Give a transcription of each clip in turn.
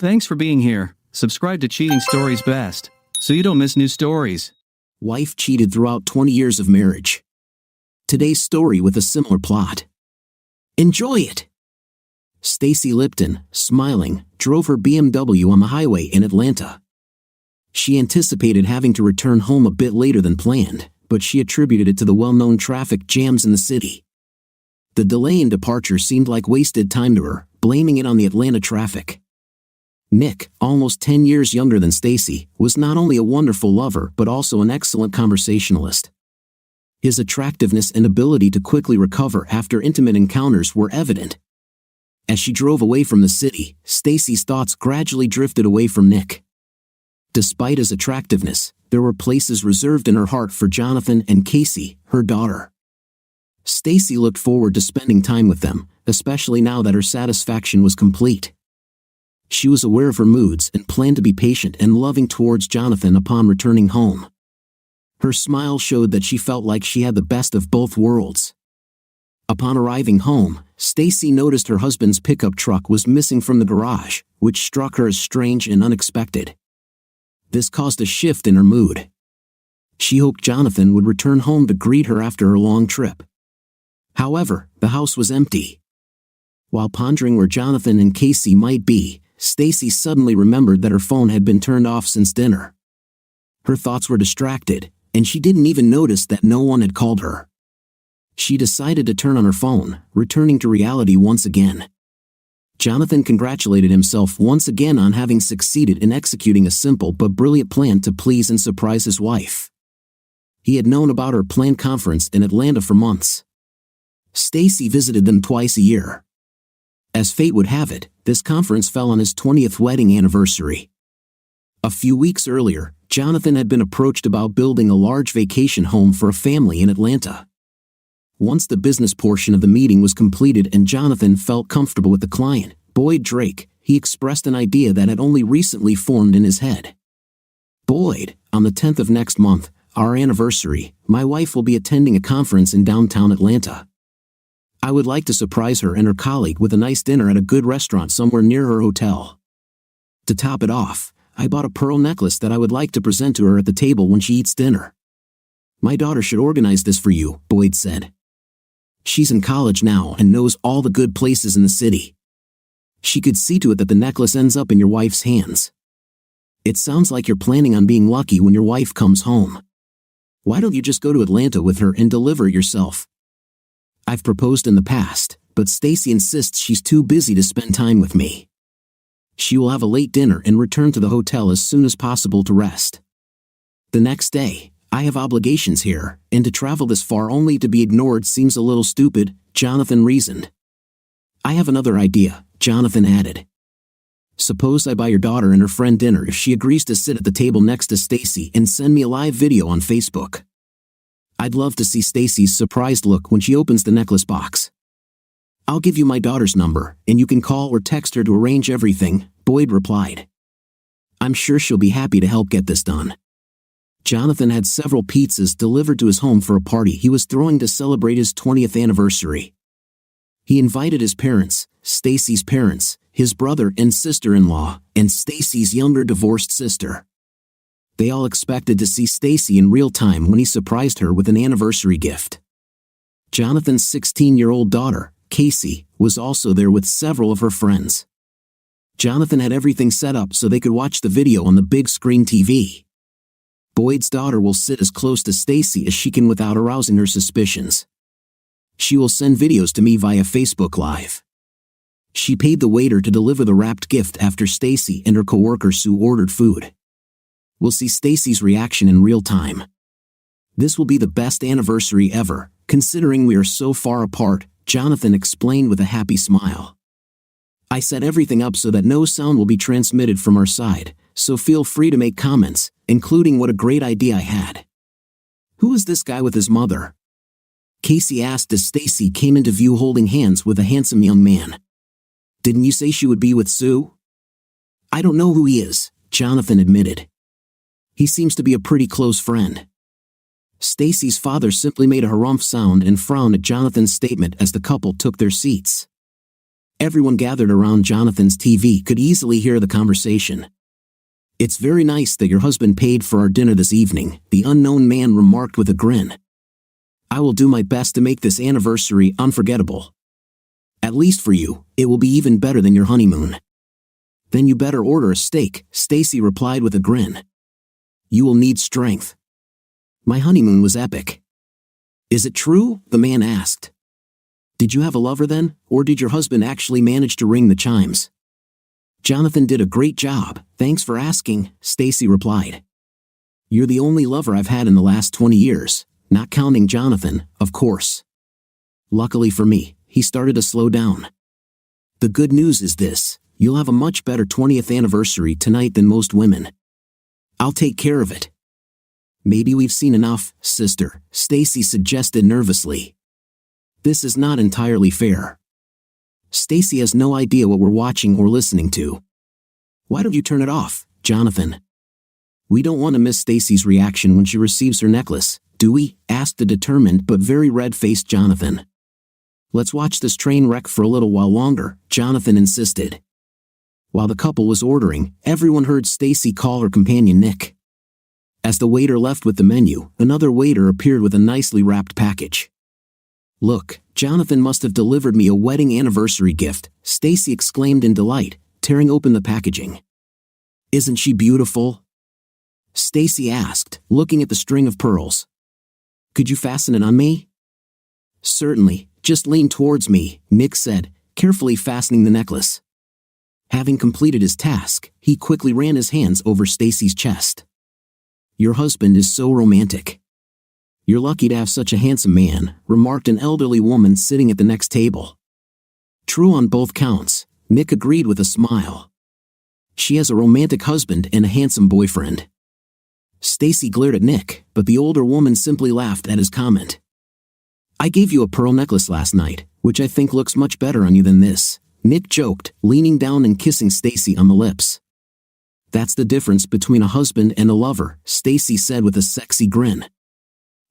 Thanks for being here. Subscribe to Cheating Stories Best, so you don't miss new stories. Wife cheated throughout 20 years of marriage. Today's story with a similar plot. Enjoy it! Stacy Lipton, smiling, drove her BMW on the highway in Atlanta. She anticipated having to return home a bit later than planned, but she attributed it to the well-known traffic jams in the city. The delay in departure seemed like wasted time to her, blaming it on the Atlanta traffic. Nick, almost 10 years younger than Stacy, was not only a wonderful lover but also an excellent conversationalist. His attractiveness and ability to quickly recover after intimate encounters were evident. As she drove away from the city, Stacy's thoughts gradually drifted away from Nick. Despite his attractiveness, there were places reserved in her heart for Jonathan and Casey, her daughter. Stacy looked forward to spending time with them, especially now that her satisfaction was complete. She was aware of her moods and planned to be patient and loving towards Jonathan upon returning home. Her smile showed that she felt like she had the best of both worlds. Upon arriving home, Stacy noticed her husband's pickup truck was missing from the garage, which struck her as strange and unexpected. This caused a shift in her mood. She hoped Jonathan would return home to greet her after her long trip. However, the house was empty. While pondering where Jonathan and Casey might be, Stacy suddenly remembered that her phone had been turned off since dinner. Her thoughts were distracted, and she didn't even notice that no one had called her. She decided to turn on her phone, returning to reality once again. Jonathan congratulated himself once again on having succeeded in executing a simple but brilliant plan to please and surprise his wife. He had known about her planned conference in Atlanta for months. Stacy visited them twice a year. As fate would have it, this conference fell on his 20th wedding anniversary. A few weeks earlier, Jonathan had been approached about building a large vacation home for a family in Atlanta. Once the business portion of the meeting was completed and Jonathan felt comfortable with the client, Boyd Drake, he expressed an idea that had only recently formed in his head. Boyd, on the 10th of next month, our anniversary, my wife will be attending a conference in downtown Atlanta. I would like to surprise her and her colleague with a nice dinner at a good restaurant somewhere near her hotel. To top it off, I bought a pearl necklace that I would like to present to her at the table when she eats dinner. My daughter should organize this for you, Boyd said. She's in college now and knows all the good places in the city. She could see to it that the necklace ends up in your wife's hands. It sounds like you're planning on being lucky when your wife comes home. Why don't you just go to Atlanta with her and deliver it yourself? I've proposed in the past, but Stacy insists she's too busy to spend time with me. She will have a late dinner and return to the hotel as soon as possible to rest. The next day, I have obligations here, and to travel this far only to be ignored seems a little stupid, Jonathan reasoned. I have another idea, Jonathan added. Suppose I buy your daughter and her friend dinner if she agrees to sit at the table next to Stacy and send me a live video on Facebook. I'd love to see Stacy's surprised look when she opens the necklace box. I'll give you my daughter's number, and you can call or text her to arrange everything, Boyd replied. I'm sure she'll be happy to help get this done. Jonathan had several pizzas delivered to his home for a party he was throwing to celebrate his 20th anniversary. He invited his parents, Stacy's parents, his brother and sister-in-law, and Stacy's younger divorced sister. They all expected to see Stacy in real time when he surprised her with an anniversary gift. Jonathan's 16-year-old daughter, Casey, was also there with several of her friends. Jonathan had everything set up so they could watch the video on the big screen TV. Boyd's daughter will sit as close to Stacy as she can without arousing her suspicions. She will send videos to me via Facebook Live. She paid the waiter to deliver the wrapped gift after Stacy and her coworker Sue ordered food. We'll see Stacy's reaction in real time. This will be the best anniversary ever, considering we are so far apart, Jonathan explained with a happy smile. I set everything up so that no sound will be transmitted from our side, so feel free to make comments, including what a great idea I had. Who is this guy with his mother? Casey asked as Stacy came into view holding hands with a handsome young man. Didn't you say she would be with Sue? I don't know who he is, Jonathan admitted. He seems to be a pretty close friend. Stacy's father simply made a harumph sound and frowned at Jonathan's statement as the couple took their seats. Everyone gathered around Jonathan's TV could easily hear the conversation. "It's very nice that your husband paid for our dinner this evening," the unknown man remarked with a grin. "I will do my best to make this anniversary unforgettable. At least for you, it will be even better than your honeymoon." "Then you better order a steak," Stacy replied with a grin. "You will need strength." "My honeymoon was epic." "Is it true?" the man asked. "Did you have a lover then, or did your husband actually manage to ring the chimes?" "Jonathan did a great job, thanks for asking," Stacy replied. "You're the only lover I've had in the last 20 years, not counting Jonathan, of course." Luckily for me, he started to slow down. "The good news is this, you'll have a much better 20th anniversary tonight than most women. I'll take care of it." "Maybe we've seen enough, sister," Stacy suggested nervously. "This is not entirely fair. Stacy has no idea what we're watching or listening to." "Why don't you turn it off, Jonathan?" "We don't want to miss Stacy's reaction when she receives her necklace, do we?" asked the determined but very red-faced Jonathan. "Let's watch this train wreck for a little while longer," Jonathan insisted. While the couple was ordering, everyone heard Stacy call her companion Nick. As the waiter left with the menu, another waiter appeared with a nicely wrapped package. "Look, Jonathan must have delivered me a wedding anniversary gift," Stacy exclaimed in delight, tearing open the packaging. "Isn't she beautiful?" Stacy asked, looking at the string of pearls. "Could you fasten it on me?" "Certainly, just lean towards me," Nick said, carefully fastening the necklace. Having completed his task, he quickly ran his hands over Stacy's chest. "Your husband is so romantic." "You're lucky to have such a handsome man," remarked an elderly woman sitting at the next table. "True on both counts," Nick agreed with a smile. "She has a romantic husband and a handsome boyfriend." Stacy glared at Nick, but the older woman simply laughed at his comment. "I gave you a pearl necklace last night, which I think looks much better on you than this," Nick joked, leaning down and kissing Stacy on the lips. "That's the difference between a husband and a lover," Stacy said with a sexy grin.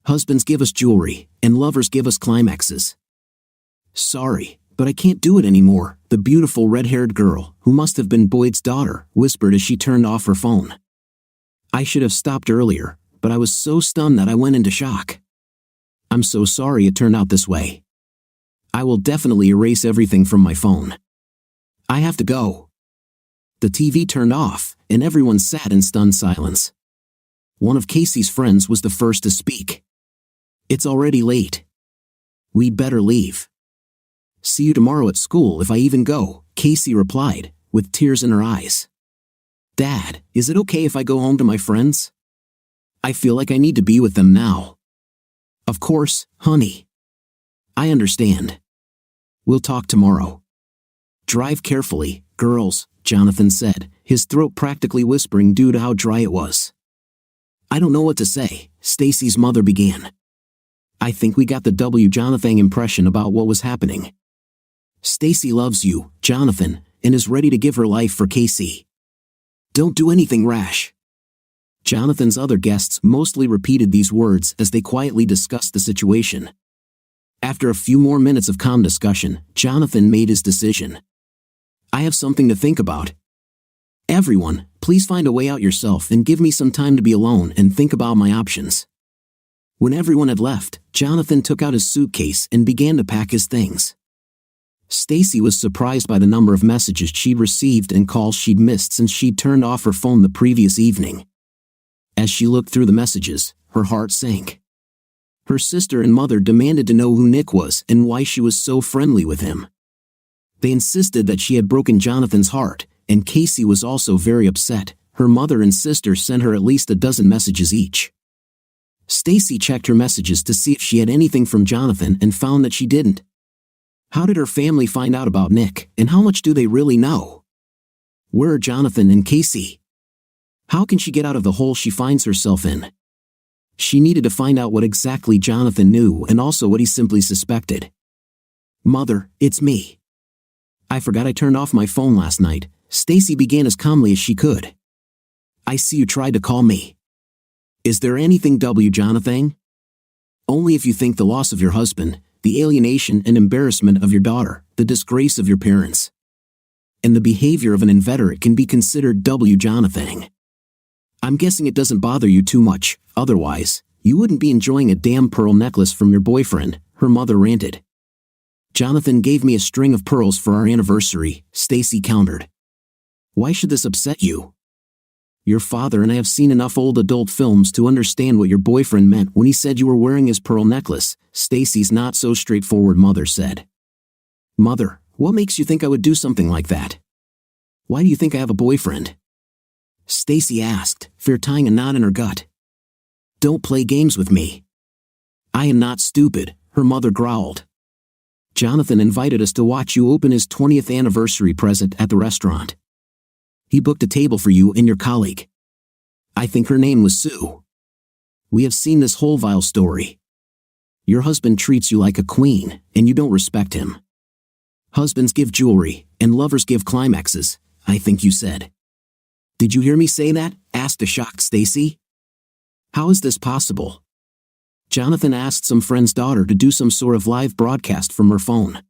"Husbands give us jewelry, and lovers give us climaxes." "Sorry, but I can't do it anymore," the beautiful red-haired girl, who must have been Boyd's daughter, whispered as she turned off her phone. "I should have stopped earlier, but I was so stunned that I went into shock. I'm so sorry it turned out this way. I will definitely erase everything from my phone. I have to go." The TV turned off, and everyone sat in stunned silence. One of Casey's friends was the first to speak. "It's already late. We'd better leave." "See you tomorrow at school if I even go," Casey replied, with tears in her eyes. "Dad, is it okay if I go home to my friends? I feel like I need to be with them now." "Of course, honey. I understand. We'll talk tomorrow." "Drive carefully, girls," Jonathan said, his throat practically whispering due to how dry it was. "I don't know what to say," Stacy's mother began. "I think we got the Jonathan impression about what was happening. Stacy loves you, Jonathan, and is ready to give her life for Casey. Don't do anything rash." Jonathan's other guests mostly repeated these words as they quietly discussed the situation. After a few more minutes of calm discussion, Jonathan made his decision. "I have something to think about. Everyone, please find a way out yourself and give me some time to be alone and think about my options." When everyone had left, Jonathan took out his suitcase and began to pack his things. Stacy was surprised by the number of messages she'd received and calls she'd missed since she'd turned off her phone the previous evening. As she looked through the messages, her heart sank. Her sister and mother demanded to know who Nick was and why she was so friendly with him. They insisted that she had broken Jonathan's heart, and Casey was also very upset. Her mother and sister sent her at least a dozen messages each. Stacy checked her messages to see if she had anything from Jonathan and found that she didn't. How did her family find out about Nick, and how much do they really know? Where are Jonathan and Casey? How can she get out of the hole she finds herself in? She needed to find out what exactly Jonathan knew and also what he simply suspected. "Mother, it's me. I forgot I turned off my phone last night," Stacy began as calmly as she could. "I see you tried to call me. Is there anything Jonathan?" "Only if you think the loss of your husband, the alienation and embarrassment of your daughter, the disgrace of your parents. And the behavior of an inveterate can be considered Jonathan. I'm guessing it doesn't bother you too much, otherwise, you wouldn't be enjoying a damn pearl necklace from your boyfriend, her mother ranted. Jonathan gave me a string of pearls for our anniversary, Stacy countered. Why should this upset you? Your father and I have seen enough old adult films to understand what your boyfriend meant when he said you were wearing his pearl necklace, Stacy's not so straightforward mother said. Mother, what makes you think I would do something like that? Why do you think I have a boyfriend? Stacy asked, fear tying a knot in her gut. Don't play games with me. I am not stupid, her mother growled. Jonathan invited us to watch you open his 20th anniversary present at the restaurant. He booked a table for you and your colleague. I think her name was Sue. We have seen this whole vile story. Your husband treats you like a queen, and you don't respect him. Husbands give jewelry, and lovers give climaxes, I think you said. Did you hear me say that? Asked a shocked Stacy. How is this possible? Jonathan asked some friend's daughter to do some sort of live broadcast from her phone.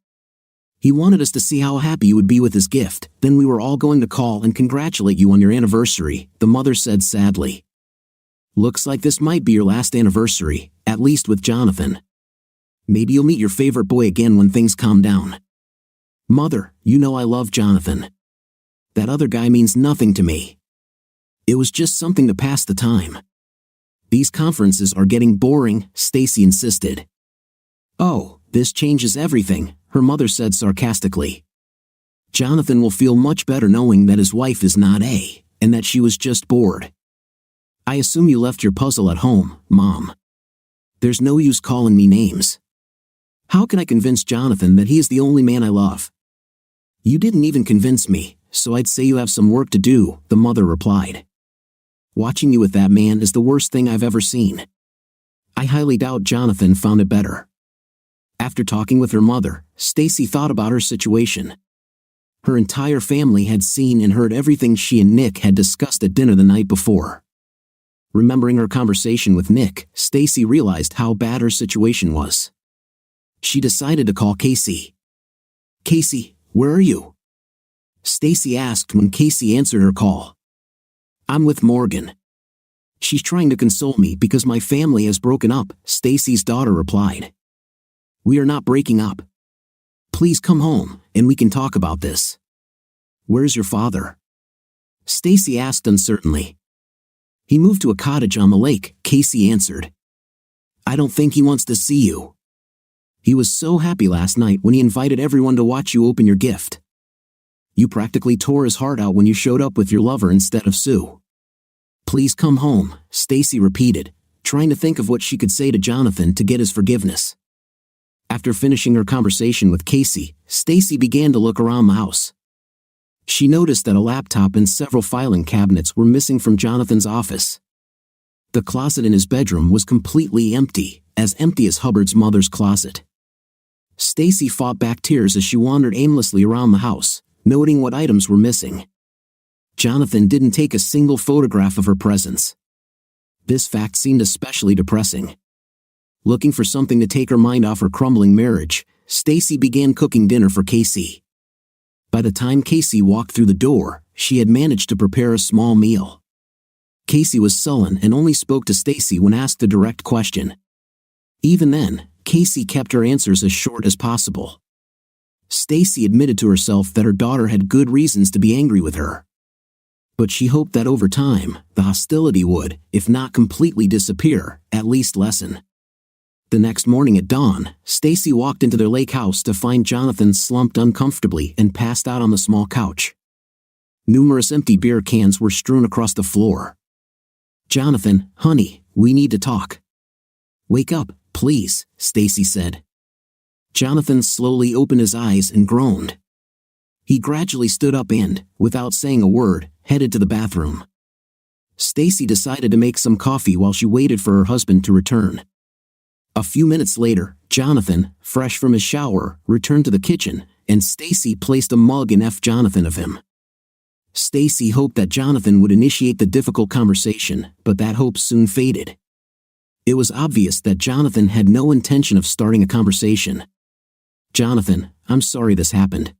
He wanted us to see how happy you would be with his gift, then we were all going to call and congratulate you on your anniversary, the mother said sadly. Looks like this might be your last anniversary, at least with Jonathan. Maybe you'll meet your favorite boy again when things calm down. Mother, you know I love Jonathan. That other guy means nothing to me. It was just something to pass the time. These conferences are getting boring, Stacy insisted. Oh, this changes everything, her mother said sarcastically. Jonathan will feel much better knowing that his wife is not and that she was just bored. I assume you left your puzzle at home, Mom. There's no use calling me names. How can I convince Jonathan that he is the only man I love? You didn't even convince me, so I'd say you have some work to do, the mother replied. Watching you with that man is the worst thing I've ever seen. I highly doubt Jonathan found it better. After talking with her mother, Stacy thought about her situation. Her entire family had seen and heard everything she and Nick had discussed at dinner the night before. Remembering her conversation with Nick, Stacy realized how bad her situation was. She decided to call Casey. Casey, where are you? Stacy asked when Casey answered her call. I'm with Morgan. She's trying to console me because my family has broken up, Stacy's daughter replied. We are not breaking up. Please come home, and we can talk about this. Where's your father? Stacy asked uncertainly. He moved to a cottage on the lake, Casey answered. I don't think he wants to see you. He was so happy last night when he invited everyone to watch you open your gift. You practically tore his heart out when you showed up with your lover instead of Sue. Please come home, Stacy repeated, trying to think of what she could say to Jonathan to get his forgiveness. After finishing her conversation with Casey, Stacy began to look around the house. She noticed that a laptop and several filing cabinets were missing from Jonathan's office. The closet in his bedroom was completely empty as Hubbard's mother's closet. Stacy fought back tears as she wandered aimlessly around the house, noting what items were missing. Jonathan didn't take a single photograph of her presence. This fact seemed especially depressing. Looking for something to take her mind off her crumbling marriage, Stacy began cooking dinner for Casey. By the time Casey walked through the door, she had managed to prepare a small meal. Casey was sullen and only spoke to Stacy when asked a direct question. Even then, Casey kept her answers as short as possible. Stacy admitted to herself that her daughter had good reasons to be angry with her. But she hoped that over time, the hostility would, if not completely disappear, at least lessen. The next morning at dawn, Stacy walked into their lake house to find Jonathan slumped uncomfortably and passed out on the small couch. Numerous empty beer cans were strewn across the floor. Jonathan, honey, we need to talk. Wake up, please, Stacy said. Jonathan slowly opened his eyes and groaned. He gradually stood up and, without saying a word, headed to the bathroom. Stacy decided to make some coffee while she waited for her husband to return. A few minutes later, Jonathan, fresh from his shower, returned to the kitchen, and Stacy placed a mug in Jonathan of him. Stacy hoped that Jonathan would initiate the difficult conversation, but that hope soon faded. It was obvious that Jonathan had no intention of starting a conversation. "Jonathan, I'm sorry this happened.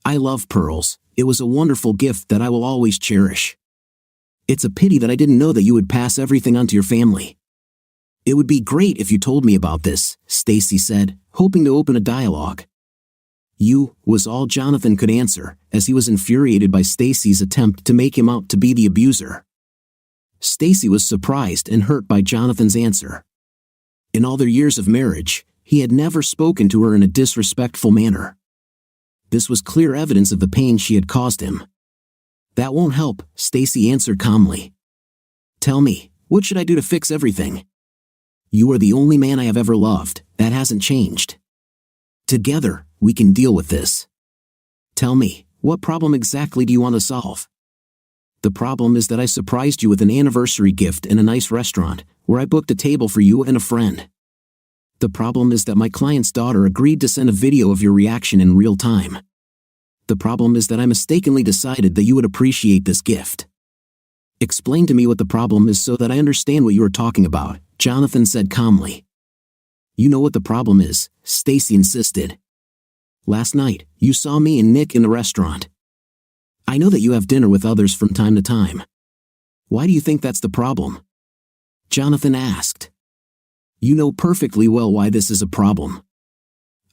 I love pearls. It was a wonderful gift that I will always cherish. It's a pity that I didn't know that you would pass everything on to your family. It would be great if you told me about this," Stacy said, hoping to open a dialogue. "You," was all Jonathan could answer, as he was infuriated by Stacy's attempt to make him out to be the abuser. Stacy was surprised and hurt by Jonathan's answer. In all their years of marriage, he had never spoken to her in a disrespectful manner. This was clear evidence of the pain she had caused him. "That won't help," Stacy answered calmly. "Tell me, what should I do to fix everything? You are the only man I have ever loved. That hasn't changed. Together, we can deal with this. Tell me, what problem exactly do you want to solve?" "The problem is that I surprised you with an anniversary gift in a nice restaurant, where I booked a table for you and a friend. The problem is that my client's daughter agreed to send a video of your reaction in real time. The problem is that I mistakenly decided that you would appreciate this gift. Explain to me what the problem is so that I understand what you are talking about," Jonathan said calmly. "You know what the problem is," Stacy insisted. "Last night, you saw me and Nick in the restaurant. I know that you have dinner with others from time to time. Why do you think that's the problem?" Jonathan asked. "You know perfectly well why this is a problem.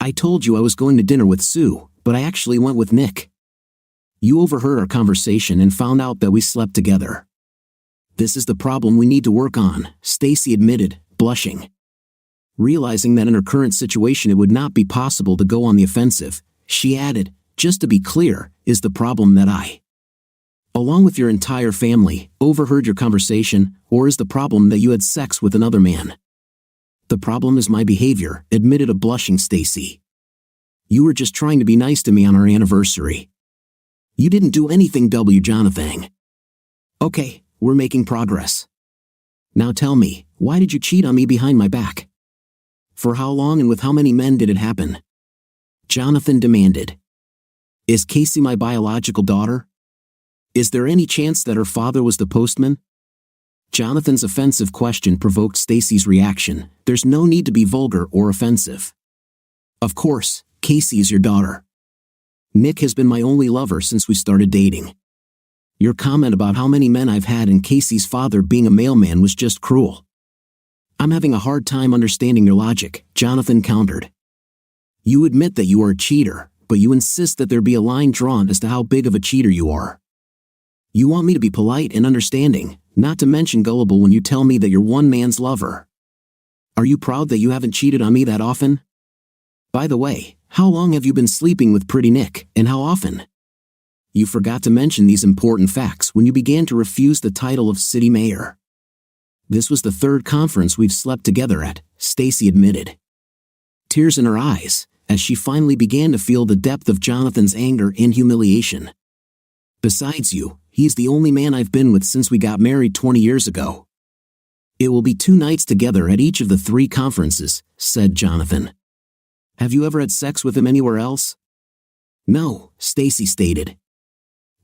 I told you I was going to dinner with Sue, but I actually went with Nick. You overheard our conversation and found out that we slept together. This is the problem we need to work on," Stacy admitted, blushing. Realizing that in her current situation it would not be possible to go on the offensive, she added, "Just to be clear, is the problem that I, along with your entire family, overheard your conversation, or is the problem that you had sex with another man?" "The problem is my behavior," admitted a blushing Stacy. "You were just trying to be nice to me on our anniversary. You didn't do anything, Jonathan. Okay, we're making progress. Now tell me, why did you cheat on me behind my back? For how long and with how many men did it happen?" Jonathan demanded. "Is Casey my biological daughter? Is there any chance that her father was the postman?" Jonathan's offensive question provoked Stacy's reaction. "There's no need to be vulgar or offensive. Of course, Casey is your daughter. Nick has been my only lover since we started dating. Your comment about how many men I've had and Casey's father being a mailman was just cruel. I'm having a hard time understanding your logic," Jonathan countered. "You admit that you are a cheater, but you insist that there be a line drawn as to how big of a cheater you are. You want me to be polite and understanding, not to mention gullible when you tell me that you're one man's lover. Are you proud that you haven't cheated on me that often? By the way, how long have you been sleeping with Pretty Nick, and how often? You forgot to mention these important facts when you began to refuse the title of city mayor. This was the third conference we've slept together at," Stacy admitted. Tears in her eyes, as she finally began to feel the depth of Jonathan's anger and humiliation. "Besides you, he's the only man I've been with since we got married 20 years ago. It will be 2 nights together at each of the 3 conferences," said Jonathan. "Have you ever had sex with him anywhere else?" "No," Stacy stated.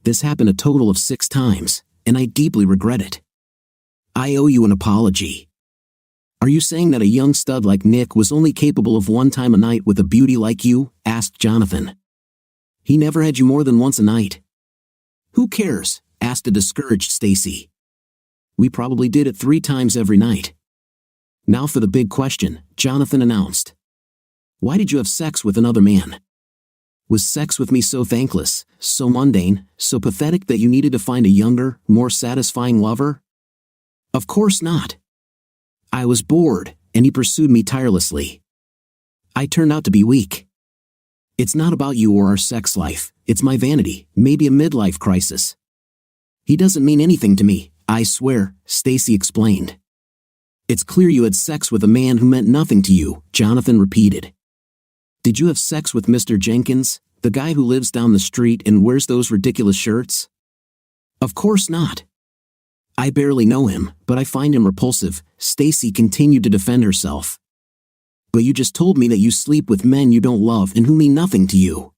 "This happened a total of 6 times, and I deeply regret it. I owe you an apology." "Are you saying that a young stud like Nick was only capable of 1 time a night with a beauty like you?" asked Jonathan. "He never had you more than once a night." "Who cares?" asked a discouraged Stacy. "We probably did it 3 times every night." "Now for the big question," Jonathan announced. "Why did you have sex with another man? Was sex with me so thankless, so mundane, so pathetic that you needed to find a younger, more satisfying lover?" "Of course not. I was bored, and he pursued me tirelessly. I turned out to be weak. It's not about you or our sex life, it's my vanity, maybe a midlife crisis. He doesn't mean anything to me, I swear," Stacy explained. "It's clear you had sex with a man who meant nothing to you," Jonathan repeated. "Did you have sex with Mr. Jenkins, the guy who lives down the street and wears those ridiculous shirts?" "Of course not. I barely know him, but I find him repulsive," Stacy continued to defend herself. "But you just told me that you sleep with men you don't love and who mean nothing to you.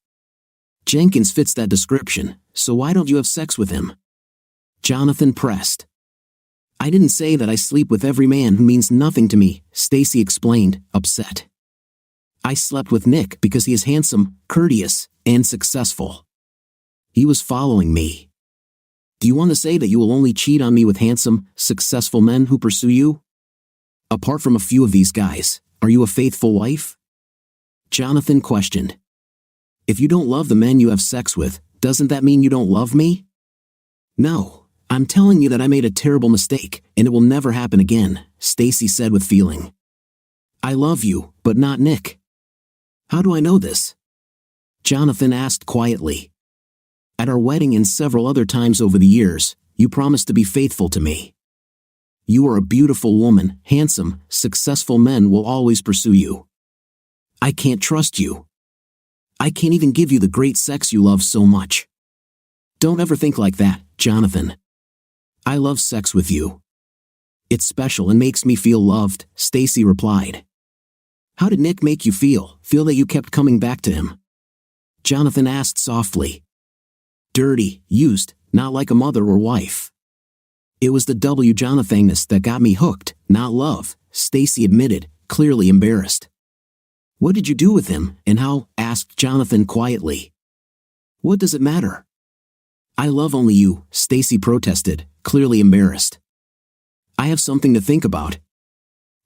Jenkins fits that description, so why don't you have sex with him?" Jonathan pressed. I didn't say that I sleep with every man who means nothing to me, Stacy explained, upset. I slept with Nick because he is handsome, courteous, and successful. He was following me. Do you want to say that you will only cheat on me with handsome, successful men who pursue you? Apart from a few of these guys, are you a faithful wife? Jonathan questioned. If you don't love the men you have sex with, doesn't that mean you don't love me? No, I'm telling you that I made a terrible mistake, and it will never happen again, Stacy said with feeling. I love you, but not Nick. How do I know this? Jonathan asked quietly. At our wedding and several other times over the years, you promised to be faithful to me. You are a beautiful woman, handsome, successful men will always pursue you. I can't trust you. I can't even give you the great sex you love so much. Don't ever think like that, Jonathan. I love sex with you. It's special and makes me feel loved, Stacy replied. How did Nick make you feel that you kept coming back to him? Jonathan asked softly. Dirty, used, not like a mother or wife. It was the Jonathan-ness that got me hooked, not love, Stacy admitted, clearly embarrassed. What did you do with him, and how? Asked Jonathan quietly. What does it matter? I love only you, Stacy protested, clearly embarrassed. I have something to think about.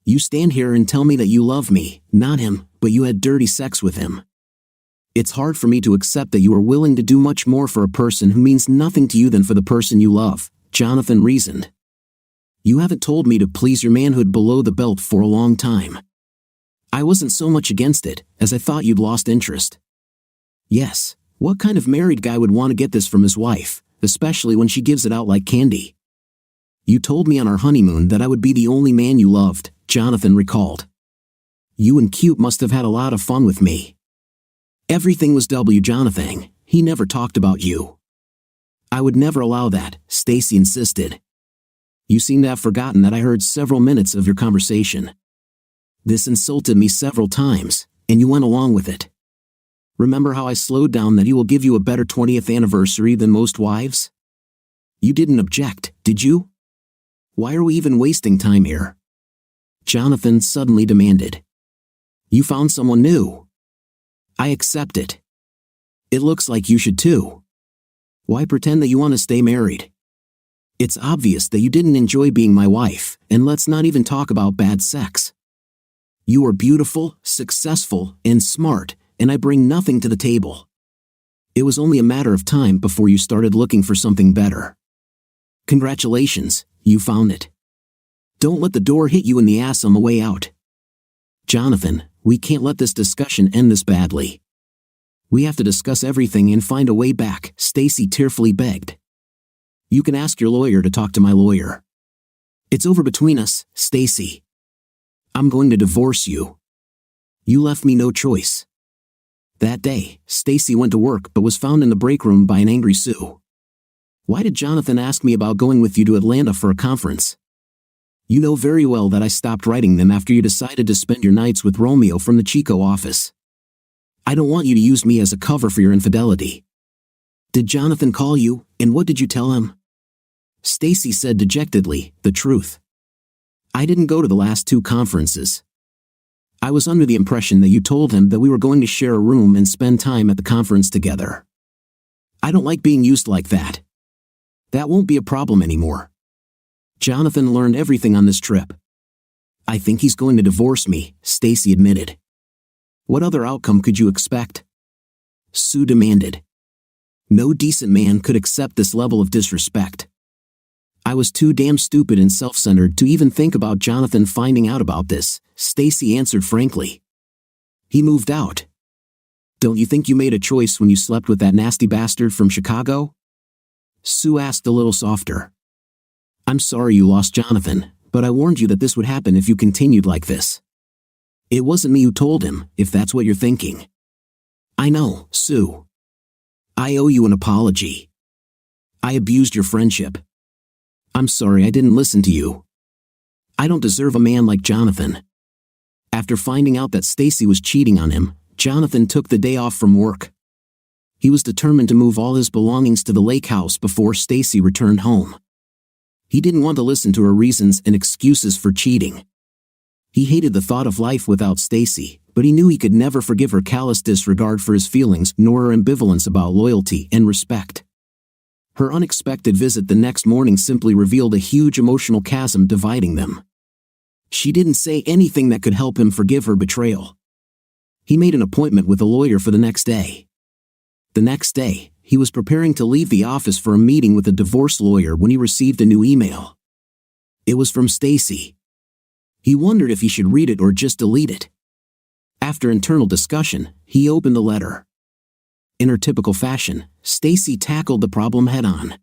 You stand here and tell me that you love me, not him, but you had dirty sex with him. It's hard for me to accept that you are willing to do much more for a person who means nothing to you than for the person you love, Jonathan reasoned. You haven't told me to please your manhood below the belt for a long time. I wasn't so much against it, as I thought you'd lost interest. Yes, what kind of married guy would want to get this from his wife, especially when she gives it out like candy? You told me on our honeymoon that I would be the only man you loved, Jonathan recalled. You and Cute must have had a lot of fun with me. Everything was Jonathan, he never talked about you. I would never allow that, Stacy insisted. You seem to have forgotten that I heard several minutes of your conversation. This insulted me several times, and you went along with it. Remember how I slowed down that he will give you a better 20th anniversary than most wives? You didn't object, did you? Why are we even wasting time here? Jonathan suddenly demanded. You found someone new. I accept it. It looks like you should too. Why pretend that you want to stay married? It's obvious that you didn't enjoy being my wife, and let's not even talk about bad sex. You are beautiful, successful, and smart, and I bring nothing to the table. It was only a matter of time before you started looking for something better. Congratulations, you found it. Don't let the door hit you in the ass on the way out. Jonathan, we can't let this discussion end this badly. We have to discuss everything and find a way back, Stacy tearfully begged. You can ask your lawyer to talk to my lawyer. It's over between us, Stacy. I'm going to divorce you. You left me no choice. That day, Stacy went to work but was found in the break room by an angry Sue. Why did Jonathan ask me about going with you to Atlanta for a conference? You know very well that I stopped writing them after you decided to spend your nights with Romeo from the Chico office. I don't want you to use me as a cover for your infidelity. Did Jonathan call you, and what did you tell him? Stacy said dejectedly, the truth. I didn't go to the last 2 conferences. I was under the impression that you told him that we were going to share a room and spend time at the conference together. I don't like being used like that. That won't be a problem anymore. Jonathan learned everything on this trip. I think he's going to divorce me, Stacy admitted. What other outcome could you expect? Sue demanded. No decent man could accept this level of disrespect. I was too damn stupid and self-centered to even think about Jonathan finding out about this, Stacy answered frankly. He moved out. Don't you think you made a choice when you slept with that nasty bastard from Chicago? Sue asked a little softer. I'm sorry you lost Jonathan, but I warned you that this would happen if you continued like this. It wasn't me who told him, if that's what you're thinking. I know, Sue. I owe you an apology. I abused your friendship. I'm sorry I didn't listen to you. I don't deserve a man like Jonathan. After finding out that Stacy was cheating on him, Jonathan took the day off from work. He was determined to move all his belongings to the lake house before Stacy returned home. He didn't want to listen to her reasons and excuses for cheating. He hated the thought of life without Stacy, but he knew he could never forgive her callous disregard for his feelings nor her ambivalence about loyalty and respect. Her unexpected visit the next morning simply revealed a huge emotional chasm dividing them. She didn't say anything that could help him forgive her betrayal. He made an appointment with a lawyer for the next day. The next day, he was preparing to leave the office for a meeting with a divorce lawyer when he received a new email. It was from Stacy. He wondered if he should read it or just delete it. After internal discussion, he opened the letter. In her typical fashion, Stacy tackled the problem head-on.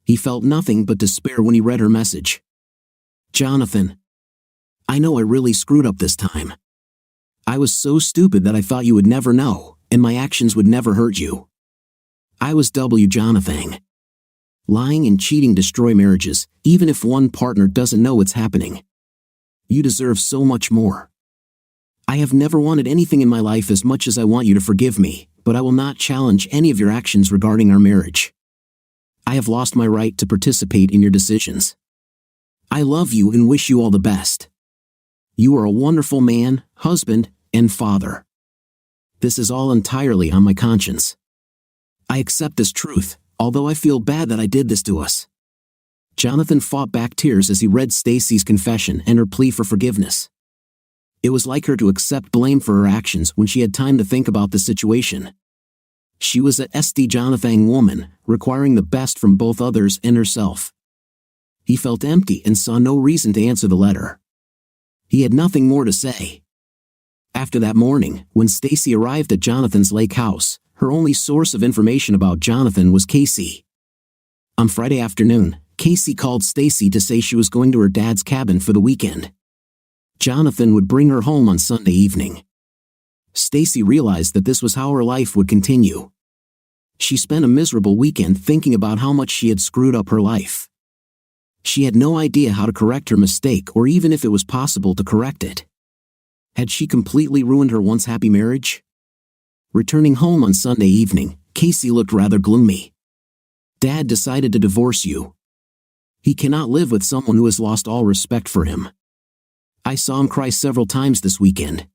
He felt nothing but despair when he read her message. "Jonathan, I know I really screwed up this time. I was so stupid that I thought you would never know, and my actions would never hurt you. I was Jonathan. Lying and cheating destroy marriages, even if one partner doesn't know it's happening. You deserve so much more. I have never wanted anything in my life as much as I want you to forgive me, but I will not challenge any of your actions regarding our marriage. I have lost my right to participate in your decisions. I love you and wish you all the best. You are a wonderful man, husband, and father. This is all entirely on my conscience. I accept this truth, although I feel bad that I did this to us." Jonathan fought back tears as he read Stacy's confession and her plea for forgiveness. It was like her to accept blame for her actions when she had time to think about the situation. She was a Jonathan woman, requiring the best from both others and herself. He felt empty and saw no reason to answer the letter. He had nothing more to say. After that morning, when Stacy arrived at Jonathan's lake house, her only source of information about Jonathan was Casey. On Friday afternoon, Casey called Stacy to say she was going to her dad's cabin for the weekend. Jonathan would bring her home on Sunday evening. Stacy realized that this was how her life would continue. She spent a miserable weekend thinking about how much she had screwed up her life. She had no idea how to correct her mistake or even if it was possible to correct it. Had she completely ruined her once happy marriage? Returning home on Sunday evening, Casey looked rather gloomy. "Dad decided to divorce you. He cannot live with someone who has lost all respect for him. I saw him cry several times this weekend.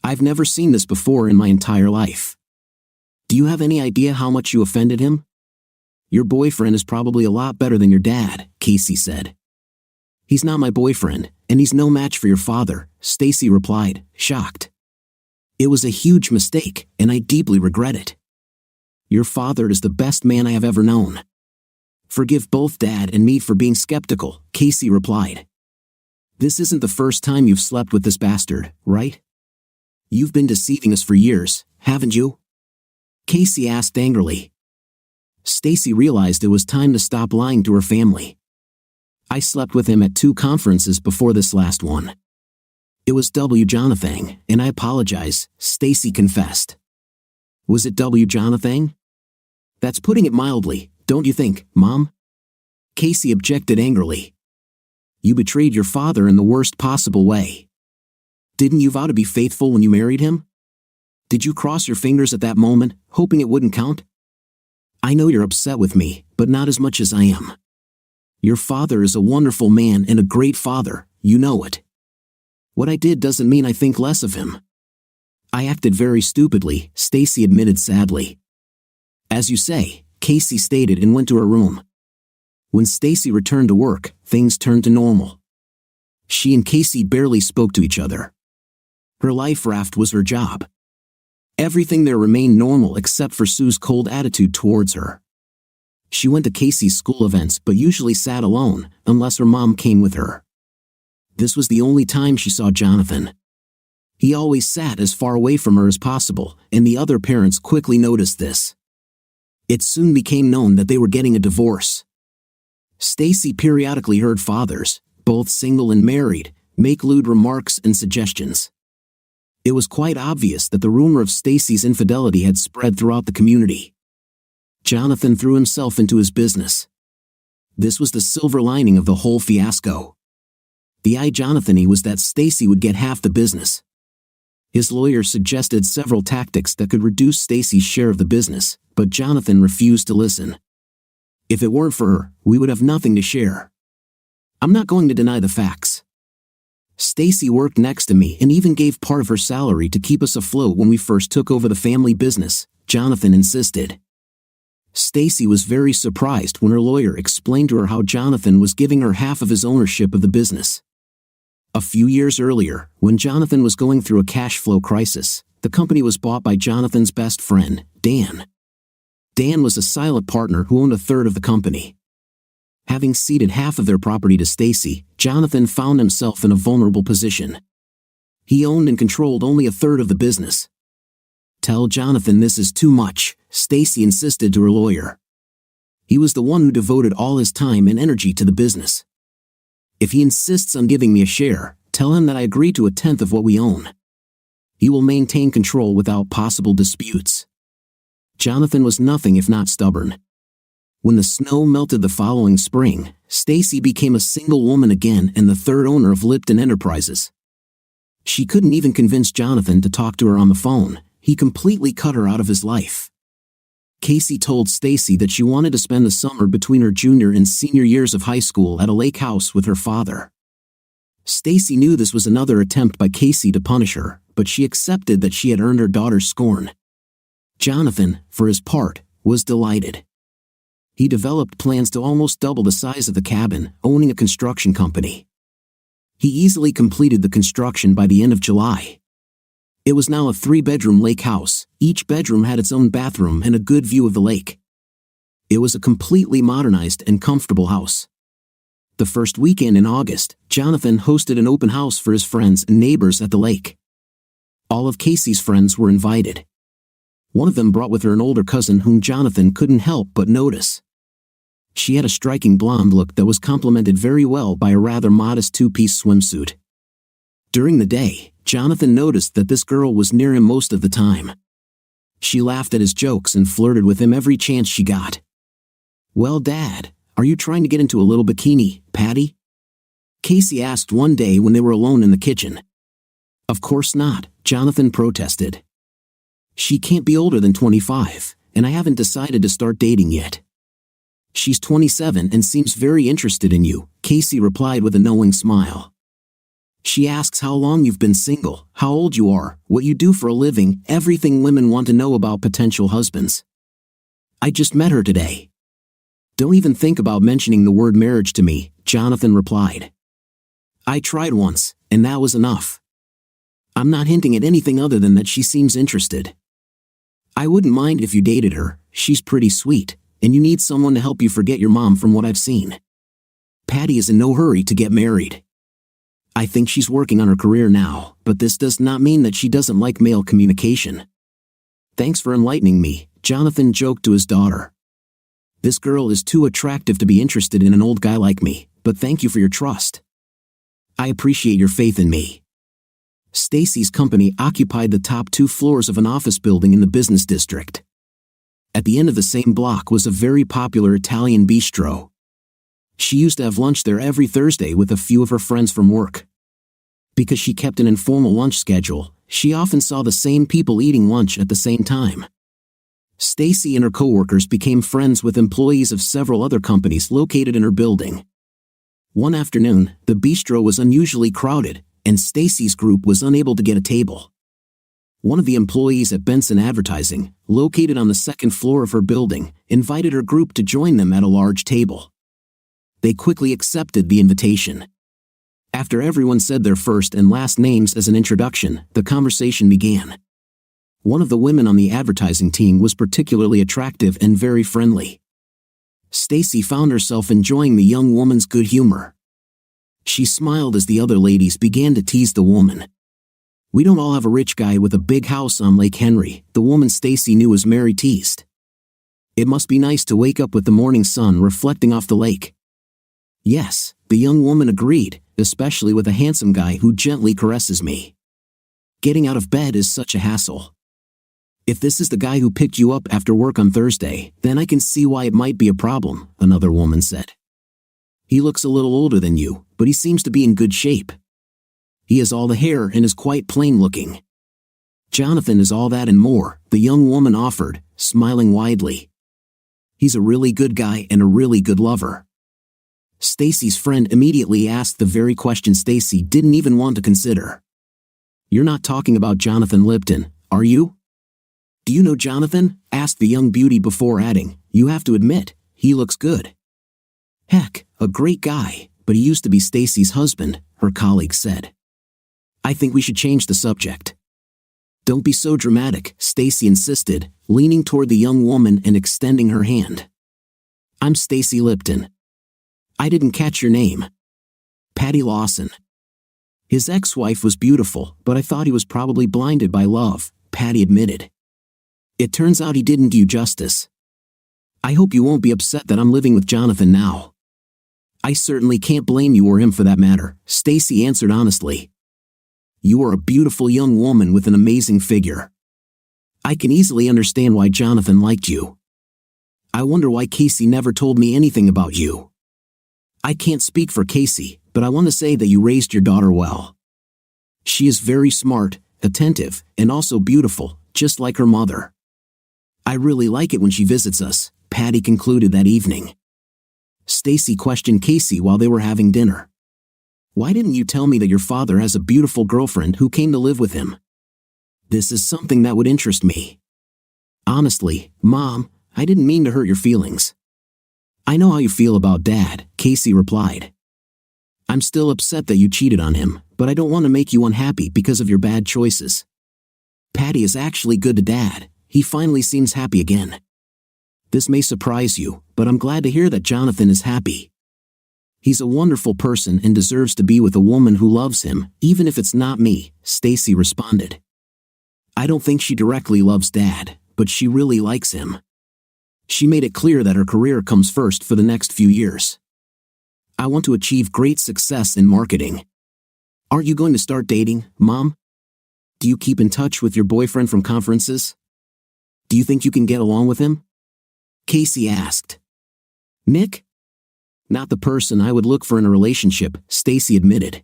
I've never seen this before in my entire life. Do you have any idea how much you offended him? Your boyfriend is probably a lot better than your dad," Casey said. "He's not my boyfriend, and he's no match for your father," Stacy replied, shocked. "It was a huge mistake, and I deeply regret it. Your father is the best man I have ever known. Forgive both Dad and me for being skeptical," Casey replied. "This isn't the first time you've slept with this bastard, right? You've been deceiving us for years, haven't you?" Casey asked angrily. Stacy realized it was time to stop lying to her family. "I slept with him at 2 conferences before this last one. It was Jonathan, and I apologize," Stacy confessed. "Was it Jonathan? That's putting it mildly, don't you think, Mom?" Casey objected angrily. "You betrayed your father in the worst possible way. Didn't you vow to be faithful when you married him? Did you cross your fingers at that moment, hoping it wouldn't count? I know you're upset with me, but not as much as I am. Your father is a wonderful man and a great father, you know it. What I did doesn't mean I think less of him. I acted very stupidly," Stacy admitted sadly. "As you say," Casey stated and went to her room. When Stacy returned to work, things turned to normal. She and Casey barely spoke to each other. Her life raft was her job. Everything there remained normal except for Sue's cold attitude towards her. She went to Casey's school events but usually sat alone, unless her mom came with her. This was the only time she saw Jonathan. He always sat as far away from her as possible, and the other parents quickly noticed this. It soon became known that they were getting a divorce. Stacy periodically heard fathers, both single and married, make lewd remarks and suggestions. It was quite obvious that the rumor of Stacy's infidelity had spread throughout the community. Jonathan threw himself into his business. This was the silver lining of the whole fiasco. The Jonathany was that Stacy would get half the business. His lawyer suggested several tactics that could reduce Stacy's share of the business, but Jonathan refused to listen. If it weren't for her, we would have nothing to share. I'm not going to deny the facts. Stacy worked next to me and even gave part of her salary to keep us afloat when we first took over the family business, Jonathan insisted. Stacy was very surprised when her lawyer explained to her how Jonathan was giving her half of his ownership of the business. A few years earlier, when Jonathan was going through a cash flow crisis, the company was bought by Jonathan's best friend, Dan. Dan was a silent partner who owned a third of the company. Having ceded half of their property to Stacy, Jonathan found himself in a vulnerable position. He owned and controlled only a third of the business. Tell Jonathan this is too much, Stacy insisted to her lawyer. He was the one who devoted all his time and energy to the business. If he insists on giving me a share, tell him that I agree to 1/10 of what we own. He will maintain control without possible disputes. Jonathan was nothing if not stubborn. When the snow melted the following spring, Stacy became a single woman again and the third owner of Lipton Enterprises. She couldn't even convince Jonathan to talk to her on the phone. He completely cut her out of his life. Casey told Stacy that she wanted to spend the summer between her junior and senior years of high school at a lake house with her father. Stacy knew this was another attempt by Casey to punish her, but she accepted that she had earned her daughter's scorn. Jonathan, for his part, was delighted. He developed plans to almost double the size of the cabin, owning a construction company. He easily completed the construction by the end of July. It was now a 3-bedroom lake house. Each bedroom had its own bathroom and a good view of the lake. It was a completely modernized and comfortable house. The first weekend in August, Jonathan hosted an open house for his friends and neighbors at the lake. All of Casey's friends were invited. One of them brought with her an older cousin whom Jonathan couldn't help but notice. She had a striking blonde look that was complemented very well by a rather modest 2-piece swimsuit. During the day, Jonathan noticed that this girl was near him most of the time. She laughed at his jokes and flirted with him every chance she got. "Well, Dad, are you trying to get into a little bikini, Patty?" Casey asked one day when they were alone in the kitchen. "Of course not," Jonathan protested. "She can't be older than 25, and I haven't decided to start dating yet." "She's 27 and seems very interested in you," Casey replied with a knowing smile. "She asks how long you've been single, how old you are, what you do for a living, everything women want to know about potential husbands. I just met her today." "Don't even think about mentioning the word marriage to me," Jonathan replied. "I tried once, and that was enough. I'm not hinting at anything other than that she seems interested. I wouldn't mind if you dated her. She's pretty sweet, and you need someone to help you forget your mom from what I've seen. Patty is in no hurry to get married. I think she's working on her career now, but this does not mean that she doesn't like male communication. Thanks for enlightening me," Jonathan joked to his daughter. "This girl is too attractive to be interested in an old guy like me, but thank you for your trust. I appreciate your faith in me." Stacy's company occupied the top 2 floors of an office building in the business district. At the end of the same block was a very popular Italian bistro. She used to have lunch there every Thursday with a few of her friends from work. Because she kept an informal lunch schedule, she often saw the same people eating lunch at the same time. Stacy and her coworkers became friends with employees of several other companies located in her building. One afternoon, the bistro was unusually crowded, and Stacy's group was unable to get a table. One of the employees at Benson Advertising, located on the 2nd floor of her building, invited her group to join them at a large table. They quickly accepted the invitation. After everyone said their first and last names as an introduction, the conversation began. One of the women on the advertising team was particularly attractive and very friendly. Stacy found herself enjoying the young woman's good humor. She smiled as the other ladies began to tease the woman. "We don't all have a rich guy with a big house on Lake Henry," the woman Stacy knew as Mary teased. "It must be nice to wake up with the morning sun reflecting off the lake." "Yes," the young woman agreed, "especially with a handsome guy who gently caresses me. Getting out of bed is such a hassle. If this is the guy who picked you up after work on Thursday, then I can see why it might be a problem," another woman said. "He looks a little older than you, but he seems to be in good shape. He has all the hair and is quite plain looking. Jonathan is all that and more," the young woman offered, smiling widely. He's a really good guy and a really good lover. Stacy's friend immediately asked the very question Stacy didn't even want to consider. You're not talking about Jonathan Lipton, are you? Do you know Jonathan? Asked the young beauty before adding, you have to admit, he looks good. Heck, a great guy, but he used to be Stacy's husband, her colleague said. I think we should change the subject. Don't be so dramatic, Stacy insisted, leaning toward the young woman and extending her hand. I'm Stacy Lipton. I didn't catch your name. Patty Lawson. His ex-wife was beautiful, but I thought he was probably blinded by love, Patty admitted. It turns out he didn't do you justice. I hope you won't be upset that I'm living with Jonathan now. I certainly can't blame you or him for that matter, Stacy answered honestly. You are a beautiful young woman with an amazing figure. I can easily understand why Jonathan liked you. I wonder why Casey never told me anything about you. I can't speak for Casey, but I want to say that you raised your daughter well. She is very smart, attentive, and also beautiful, just like her mother. I really like it when she visits us, Patty concluded that evening. Stacy questioned Casey while they were having dinner. Why didn't you tell me that your father has a beautiful girlfriend who came to live with him? This is something that would interest me. Honestly, Mom, I didn't mean to hurt your feelings. I know how you feel about Dad, Casey replied. I'm still upset that you cheated on him, but I don't want to make you unhappy because of your bad choices. Patty is actually good to Dad. He finally seems happy again. This may surprise you, but I'm glad to hear that Jonathan is happy. He's a wonderful person and deserves to be with a woman who loves him, even if it's not me, Stacy responded. I don't think she directly loves Dad, but she really likes him. She made it clear that her career comes first for the next few years. I want to achieve great success in marketing. Aren't you going to start dating, Mom? Do you keep in touch with your boyfriend from conferences? Do you think you can get along with him? Casey asked. Nick? Not the person I would look for in a relationship, Stacy admitted.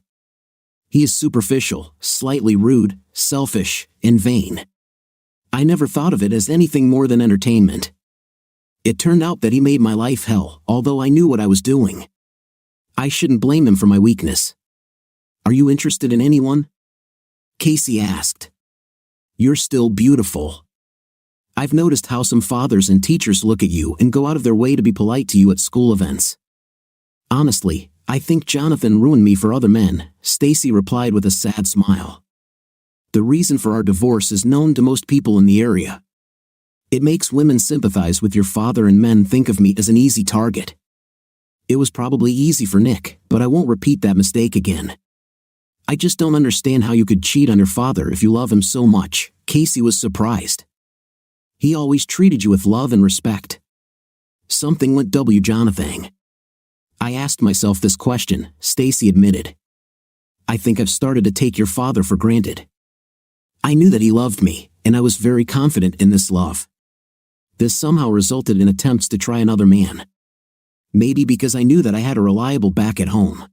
He is superficial, slightly rude, selfish, and vain. I never thought of it as anything more than entertainment. It turned out that he made my life hell, although I knew what I was doing. I shouldn't blame him for my weakness. Are you interested in anyone? Casey asked. You're still beautiful. I've noticed how some fathers and teachers look at you and go out of their way to be polite to you at school events. Honestly, I think Jonathan ruined me for other men, Stacy replied with a sad smile. The reason for our divorce is known to most people in the area. It makes women sympathize with your father and men think of me as an easy target. It was probably easy for Nick, but I won't repeat that mistake again. I just don't understand how you could cheat on your father if you love him so much, Casey was surprised. He always treated you with love and respect. Something went Jonathan. I asked myself this question, Stacy admitted. I think I've started to take your father for granted. I knew that he loved me, and I was very confident in this love. This somehow resulted in attempts to try another man. Maybe because I knew that I had a reliable back at home.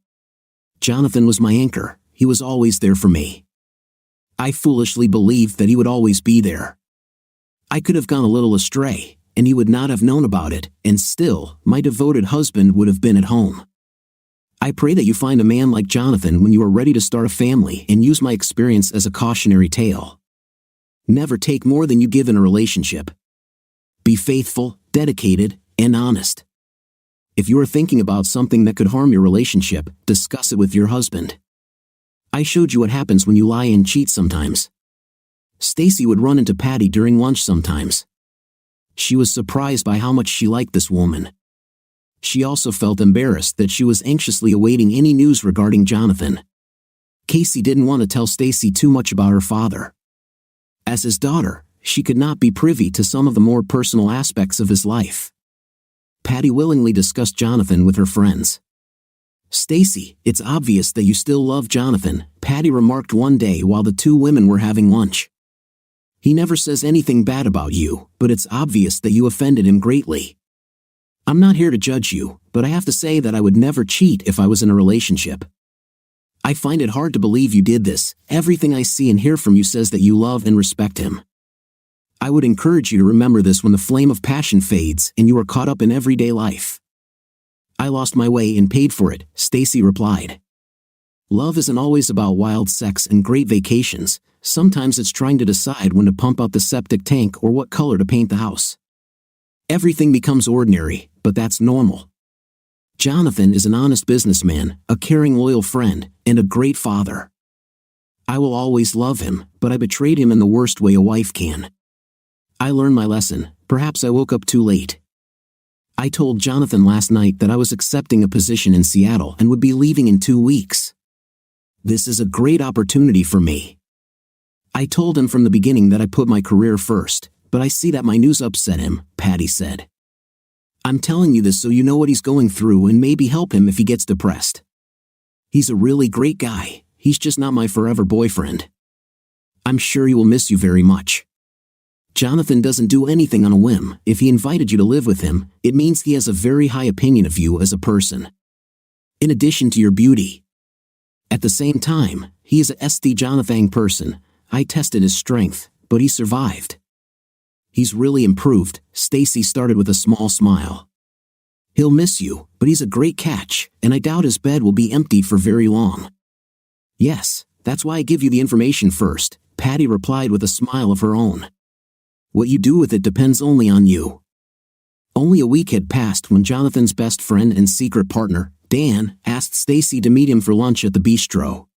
Jonathan was my anchor, he was always there for me. I foolishly believed that he would always be there. I could have gone a little astray, and he would not have known about it, and still, my devoted husband would have been at home. I pray that you find a man like Jonathan when you are ready to start a family and use my experience as a cautionary tale. Never take more than you give in a relationship. Be faithful, dedicated, and honest. If you are thinking about something that could harm your relationship, discuss it with your husband. I showed you what happens when you lie and cheat sometimes. Stacy would run into Patty during lunch sometimes. She was surprised by how much she liked this woman. She also felt embarrassed that she was anxiously awaiting any news regarding Jonathan. Casey didn't want to tell Stacy too much about her father. As his daughter, she could not be privy to some of the more personal aspects of his life. Patty willingly discussed Jonathan with her friends. Stacy, it's obvious that you still love Jonathan, Patty remarked one day while the two women were having lunch. He never says anything bad about you, but it's obvious that you offended him greatly. I'm not here to judge you, but I have to say that I would never cheat if I was in a relationship. I find it hard to believe you did this. Everything I see and hear from you says that you love and respect him. I would encourage you to remember this when the flame of passion fades and you are caught up in everyday life. I lost my way and paid for it, Stacy replied. Love isn't always about wild sex and great vacations. Sometimes it's trying to decide when to pump out the septic tank or what color to paint the house. Everything becomes ordinary, but that's normal. Jonathan is an honest businessman, a caring, loyal friend, and a great father. I will always love him, but I betrayed him in the worst way a wife can. I learned my lesson. Perhaps I woke up too late. I told Jonathan last night that I was accepting a position in Seattle and would be leaving in 2 weeks. This is a great opportunity for me. I told him from the beginning that I put my career first, but I see that my news upset him, Patty said. I'm telling you this so you know what he's going through and maybe help him if he gets depressed. He's a really great guy. He's just not my forever boyfriend. I'm sure he will miss you very much. Jonathan doesn't do anything on a whim. If he invited you to live with him, it means he has a very high opinion of you as a person. In addition to your beauty. At the same time, he is a St. Jonathan person. I tested his strength, but he survived. He's really improved, Stacy started with a small smile. He'll miss you, but he's a great catch, and I doubt his bed will be empty for very long. Yes, that's why I give you the information first, Patty replied with a smile of her own. What you do with it depends only on you. Only a week had passed when Jonathan's best friend and secret partner, Dan, asked Stacy to meet him for lunch at the bistro.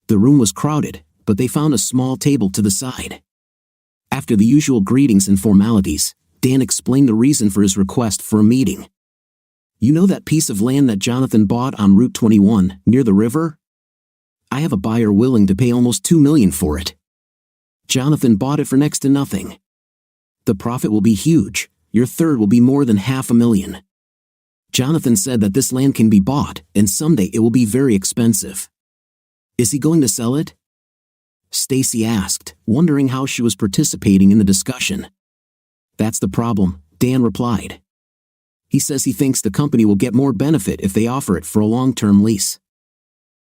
The room was crowded, but they found a small table to the side. After the usual greetings and formalities, Dan explained the reason for his request for a meeting. You know that piece of land that Jonathan bought on Route 21, near the river? I have a buyer willing to pay almost $2 million for it. Jonathan bought it for next to nothing. The profit will be huge. Your third will be more than $500,000. Jonathan said that this land can be bought, and someday it will be very expensive. Is he going to sell it? Stacy asked, wondering how she was participating in the discussion. That's the problem, Dan replied. He says he thinks the company will get more benefit if they offer it for a long-term lease.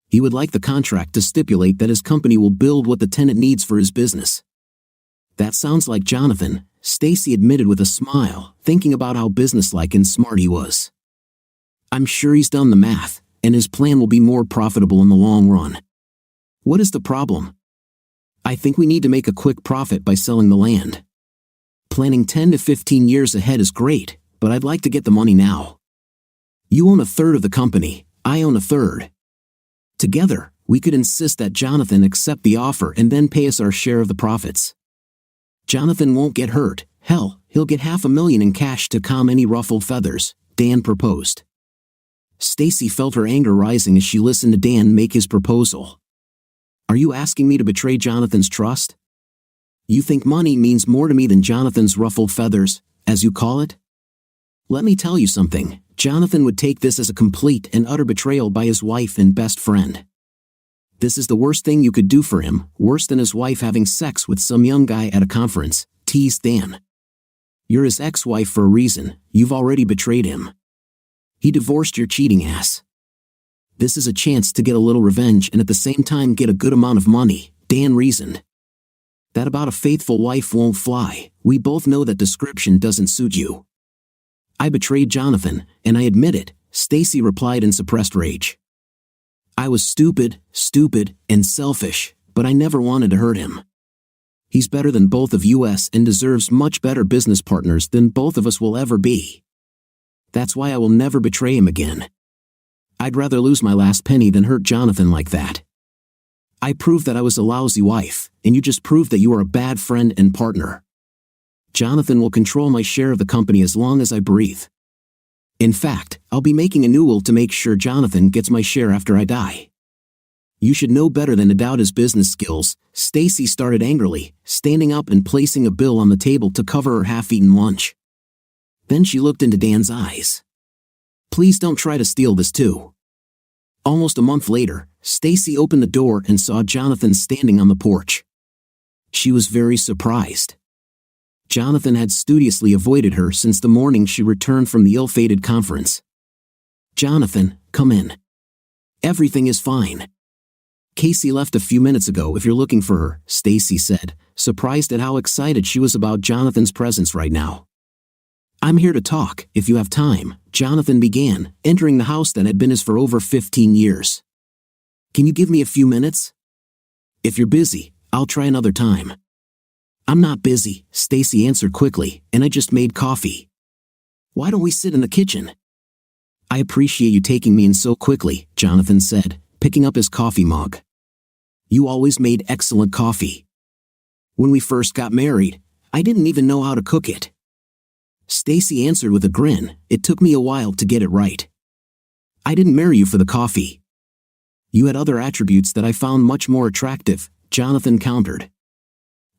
He would like the contract to stipulate that his company will build what the tenant needs for his business. That sounds like Jonathan, Stacy admitted with a smile, thinking about how businesslike and smart he was. I'm sure he's done the math, and his plan will be more profitable in the long run. What is the problem? I think we need to make a quick profit by selling the land. Planning 10 to 15 years ahead is great, but I'd like to get the money now. You own a third of the company, I own a third. Together, we could insist that Jonathan accept the offer and then pay us our share of the profits. Jonathan won't get hurt. Hell, he'll get $500,000 in cash to calm any ruffled feathers, Dan proposed. Stacy felt her anger rising as she listened to Dan make his proposal. Are you asking me to betray Jonathan's trust? You think money means more to me than Jonathan's ruffled feathers, as you call it? Let me tell you something. Jonathan would take this as a complete and utter betrayal by his wife and best friend. This is the worst thing you could do for him, worse than his wife having sex with some young guy at a conference, teased Dan. You're his ex-wife for a reason. You've already betrayed him. He divorced your cheating ass. This is a chance to get a little revenge and at the same time get a good amount of money, Dan reasoned. That about a faithful wife won't fly. We both know that description doesn't suit you. I betrayed Jonathan, and I admit it, Stacy replied in suppressed rage. I was stupid, and selfish, but I never wanted to hurt him. He's better than both of us and deserves much better business partners than both of us will ever be. That's why I will never betray him again. I'd rather lose my last penny than hurt Jonathan like that. I proved that I was a lousy wife, and you just proved that you are a bad friend and partner. Jonathan will control my share of the company as long as I breathe. In fact, I'll be making a new will to make sure Jonathan gets my share after I die. You should know better than to doubt his business skills, Stacy started angrily, standing up and placing a bill on the table to cover her half-eaten lunch. Then she looked into Dan's eyes. Please don't try to steal this too. Almost a month later, Stacy opened the door and saw Jonathan standing on the porch. She was very surprised. Jonathan had studiously avoided her since the morning she returned from the ill-fated conference. Jonathan, come in. Everything is fine. Casey left a few minutes ago if you're looking for her, Stacy said, surprised at how excited she was about Jonathan's presence right now. I'm here to talk, if you have time, Jonathan began, entering the house that had been his for over 15 years. Can you give me a few minutes? If you're busy, I'll try another time. I'm not busy, Stacy answered quickly, and I just made coffee. Why don't we sit in the kitchen? I appreciate you taking me in so quickly, Jonathan said, picking up his coffee mug. You always made excellent coffee. When we first got married, I didn't even know how to cook it. Stacy answered with a grin. It took me a while to get it right. I didn't marry you for the coffee. You had other attributes that I found much more attractive, Jonathan countered.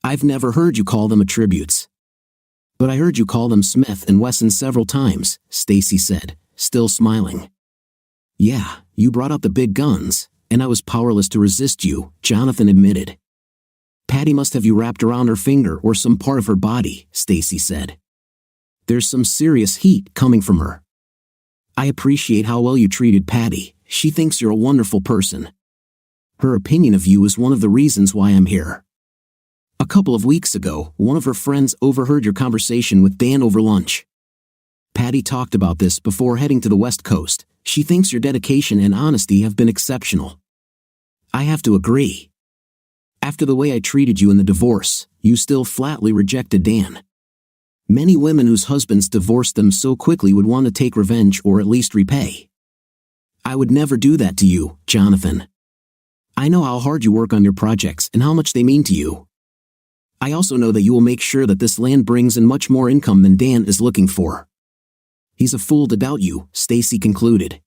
I've never heard you call them attributes. But I heard you call them Smith & Wesson several times, Stacy said, still smiling. Yeah, you brought out the big guns, and I was powerless to resist you, Jonathan admitted. Patty must have you wrapped around her finger or some part of her body, Stacy said. There's some serious heat coming from her. I appreciate how well you treated Patty. She thinks you're a wonderful person. Her opinion of you is one of the reasons why I'm here. A couple of weeks ago, one of her friends overheard your conversation with Dan over lunch. Patty talked about this before heading to the West Coast. She thinks your dedication and honesty have been exceptional. I have to agree. After the way I treated you in the divorce, you still flatly rejected Dan. Many women whose husbands divorced them so quickly would want to take revenge or at least repay. I would never do that to you, Jonathan. I know how hard you work on your projects and how much they mean to you. I also know that you will make sure that this land brings in much more income than Dan is looking for. He's a fool to doubt you, Stacy concluded.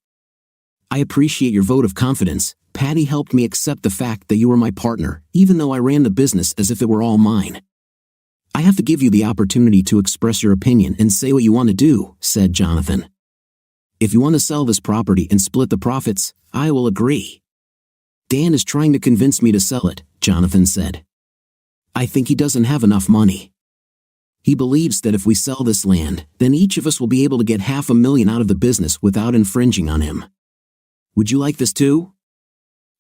I appreciate your vote of confidence. Patty helped me accept the fact that you were my partner, even though I ran the business as if it were all mine. I have to give you the opportunity to express your opinion and say what you want to do, said Jonathan. If you want to sell this property and split the profits, I will agree. Dan is trying to convince me to sell it, Jonathan said. I think he doesn't have enough money. He believes that if we sell this land, then each of us will be able to get $500,000 out of the business without infringing on him. Would you like this too?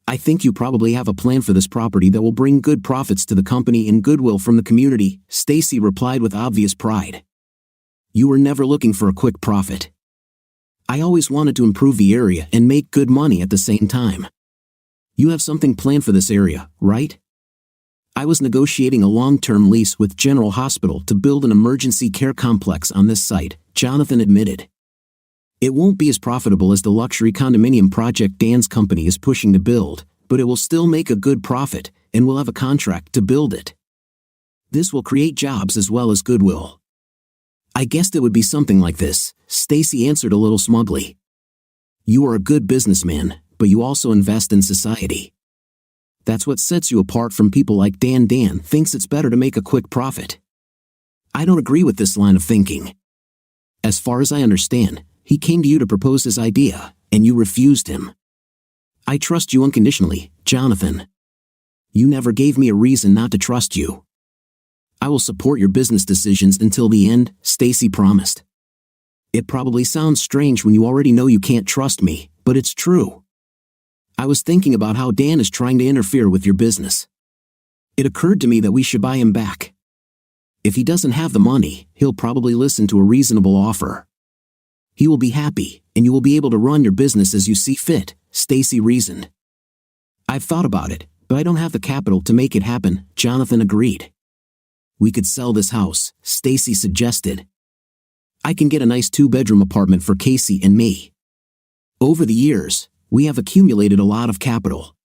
I think you probably have a plan for this property that will bring good profits to the company and goodwill from the community, Stacy replied with obvious pride. You were never looking for a quick profit. I always wanted to improve the area and make good money at the same time. You have something planned for this area, right? I was negotiating a long-term lease with General Hospital to build an emergency care complex on this site, Jonathan admitted. It won't be as profitable as the luxury condominium project Dan's company is pushing to build, but it will still make a good profit, and we'll have a contract to build it. This will create jobs as well as goodwill. I guessed it would be something like this, Stacy answered a little smugly. You are a good businessman, but you also invest in society. That's what sets you apart from people like Dan. Dan thinks it's better to make a quick profit. I don't agree with this line of thinking. As far as I understand, he came to you to propose his idea, and you refused him. I trust you unconditionally, Jonathan. You never gave me a reason not to trust you. I will support your business decisions until the end, Stacy promised. It probably sounds strange when you already know you can't trust me, but it's true. I was thinking about how Dan is trying to interfere with your business. It occurred to me that we should buy him back. If he doesn't have the money, he'll probably listen to a reasonable offer. He will be happy, and you will be able to run your business as you see fit, Stacy reasoned. I've thought about it, but I don't have the capital to make it happen, Jonathan agreed. We could sell this house, Stacy suggested. I can get a nice 2-bedroom apartment for Casey and me. Over the years, we have accumulated a lot of capital.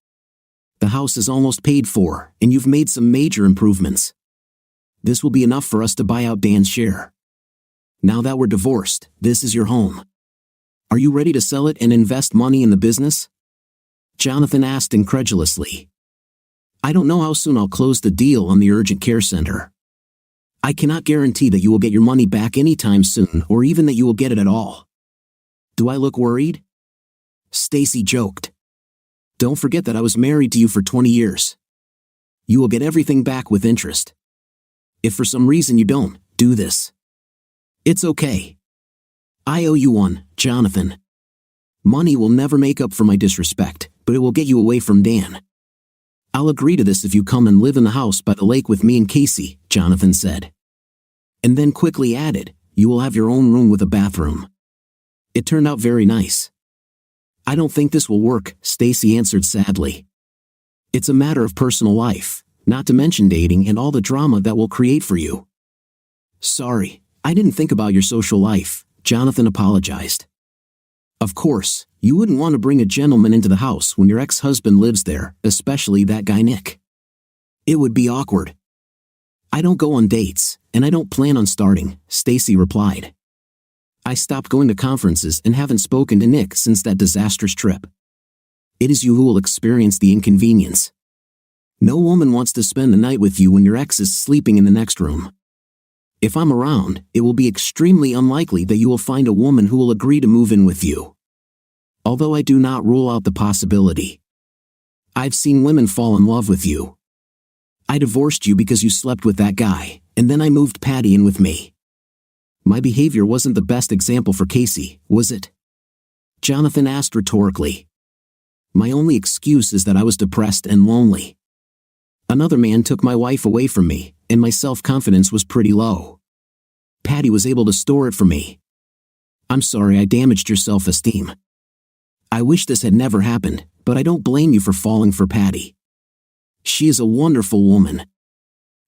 The house is almost paid for, and you've made some major improvements. This will be enough for us to buy out Dan's share. Now that we're divorced, this is your home. Are you ready to sell it and invest money in the business? Jonathan asked incredulously. I don't know how soon I'll close the deal on the urgent care center. I cannot guarantee that you will get your money back anytime soon or even that you will get it at all. Do I look worried? Stacy joked. Don't forget that I was married to you for 20 years. You will get everything back with interest. If for some reason you don't, do this. It's okay. I owe you one, Jonathan. Money will never make up for my disrespect, but it will get you away from Dan. I'll agree to this if you come and live in the house by the lake with me and Casey, Jonathan said. And then quickly added, you will have your own room with a bathroom. It turned out very nice. I don't think this will work, Stacy answered sadly. It's a matter of personal life, not to mention dating and all the drama that will create for you. Sorry, I didn't think about your social life, Jonathan apologized. Of course, you wouldn't want to bring a gentleman into the house when your ex-husband lives there, especially that guy Nick. It would be awkward. I don't go on dates, and I don't plan on starting, Stacy replied. I stopped going to conferences and haven't spoken to Nick since that disastrous trip. It is you who will experience the inconvenience. No woman wants to spend the night with you when your ex is sleeping in the next room. If I'm around, it will be extremely unlikely that you will find a woman who will agree to move in with you. Although I do not rule out the possibility. I've seen women fall in love with you. I divorced you because you slept with that guy, and then I moved Patty in with me. My behavior wasn't the best example for Casey, was it? Jonathan asked rhetorically. My only excuse is that I was depressed and lonely. Another man took my wife away from me, and my self-confidence was pretty low. Patty was able to store it for me. I'm sorry I damaged your self-esteem. I wish this had never happened, but I don't blame you for falling for Patty. She is a wonderful woman.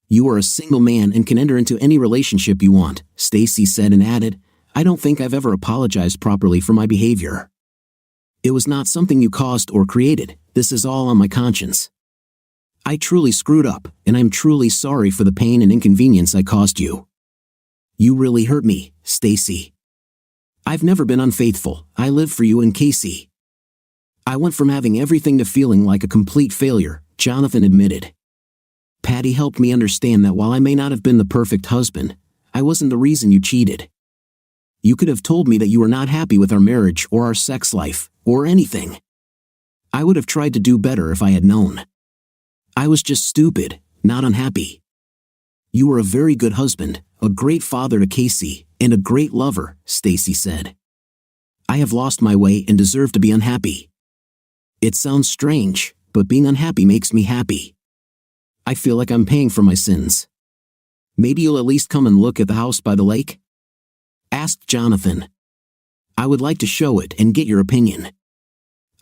You are a single man and can enter into any relationship you want, Stacy said and added, I don't think I've ever apologized properly for my behavior. It was not something you caused or created, this is all on my conscience. I truly screwed up, and I'm truly sorry for the pain and inconvenience I caused you. You really hurt me, Stacy. I've never been unfaithful, I live for you and Casey. I went from having everything to feeling like a complete failure, Jonathan admitted. Patty helped me understand that while I may not have been the perfect husband, I wasn't the reason you cheated. You could have told me that you were not happy with our marriage or our sex life, or anything. I would have tried to do better if I had known. I was just stupid, not unhappy. You were a very good husband, a great father to Casey, and a great lover, Stacy said. I have lost my way and deserve to be unhappy. It sounds strange, but being unhappy makes me happy. I feel like I'm paying for my sins. Maybe you'll at least come and look at the house by the lake? Asked Jonathan. I would like to show it and get your opinion.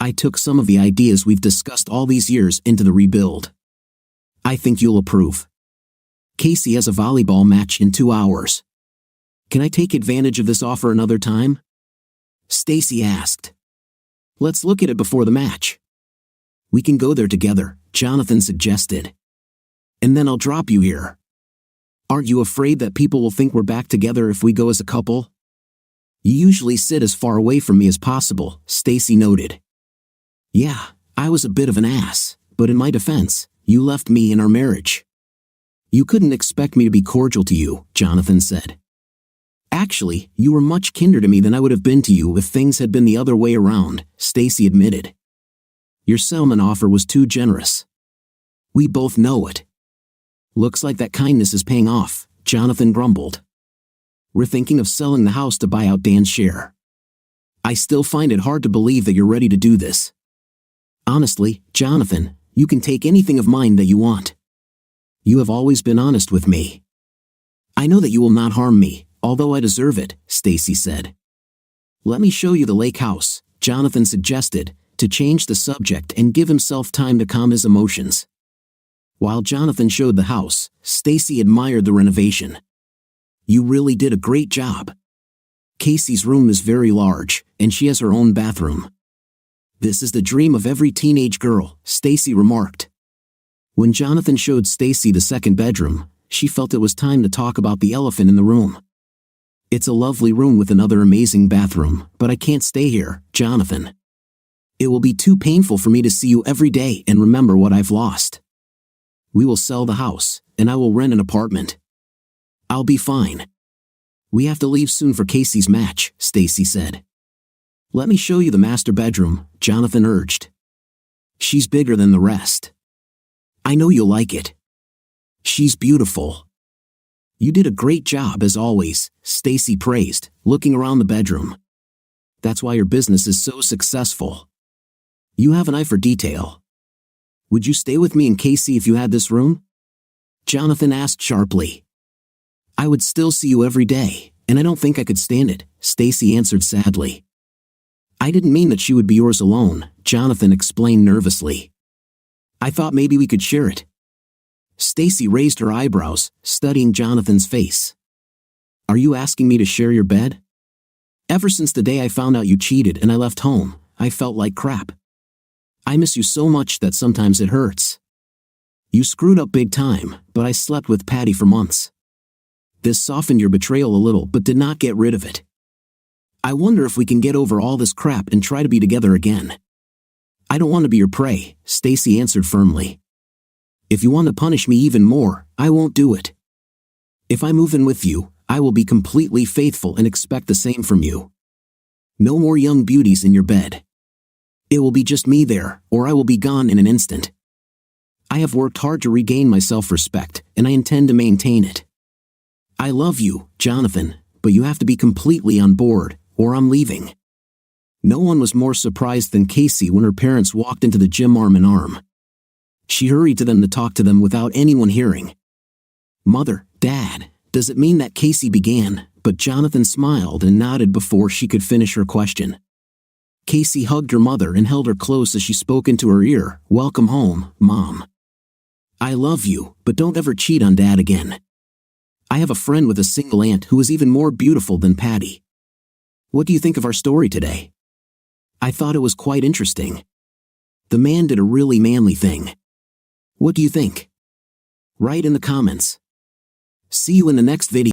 I took some of the ideas we've discussed all these years into the rebuild. I think you'll approve. Casey has a volleyball match in 2 hours. Can I take advantage of this offer another time? Stacy asked. Let's look at it before the match. We can go there together, Jonathan suggested. And then I'll drop you here. Aren't you afraid that people will think we're back together if we go as a couple? You usually sit as far away from me as possible, Stacy noted. Yeah, I was a bit of an ass, but in my defense, you left me in our marriage. You couldn't expect me to be cordial to you, Jonathan said. Actually, you were much kinder to me than I would have been to you if things had been the other way around, Stacy admitted. Your settlement offer was too generous. We both know it. Looks like that kindness is paying off, Jonathan grumbled. We're thinking of selling the house to buy out Dan's share. I still find it hard to believe that you're ready to do this. Honestly, Jonathan, you can take anything of mine that you want. You have always been honest with me. I know that you will not harm me, although I deserve it, Stacy said. Let me show you the lake house, Jonathan suggested, to change the subject and give himself time to calm his emotions. While Jonathan showed the house, Stacy admired the renovation. You really did a great job. Casey's room is very large, and she has her own bathroom. This is the dream of every teenage girl, Stacy remarked. When Jonathan showed Stacy the second bedroom, she felt it was time to talk about the elephant in the room. It's a lovely room with another amazing bathroom, but I can't stay here, Jonathan. It will be too painful for me to see you every day and remember what I've lost. We will sell the house, and I will rent an apartment. I'll be fine. We have to leave soon for Casey's match, Stacy said. Let me show you the master bedroom, Jonathan urged. She's bigger than the rest. I know you'll like it. She's beautiful. You did a great job as always, Stacy praised, looking around the bedroom. That's why your business is so successful. You have an eye for detail. Would you stay with me and Casey if you had this room? Jonathan asked sharply. I would still see you every day, and I don't think I could stand it, Stacy answered sadly. I didn't mean that she would be yours alone, Jonathan explained nervously. I thought maybe we could share it. Stacy raised her eyebrows, studying Jonathan's face. Are you asking me to share your bed? Ever since the day I found out you cheated and I left home, I felt like crap. I miss you so much that sometimes it hurts. You screwed up big time, but I slept with Patty for months. This softened your betrayal a little but did not get rid of it. I wonder if we can get over all this crap and try to be together again. I don't want to be your prey, Stacy answered firmly. If you want to punish me even more, I won't do it. If I move in with you, I will be completely faithful and expect the same from you. No more young beauties in your bed. It will be just me there, or I will be gone in an instant. I have worked hard to regain my self-respect, and I intend to maintain it. I love you, Jonathan, but you have to be completely on board, or I'm leaving. No one was more surprised than Casey when her parents walked into the gym arm in arm. She hurried to them to talk to them without anyone hearing. Mother, Dad, does it mean that Casey began, but Jonathan smiled and nodded before she could finish her question. Casey hugged her mother and held her close as she spoke into her ear, Welcome home, Mom. I love you, but don't ever cheat on Dad again. I have a friend with a single aunt who is even more beautiful than Patty. What do you think of our story today? I thought it was quite interesting. The man did a really manly thing. What do you think? Write in the comments. See you in the next video.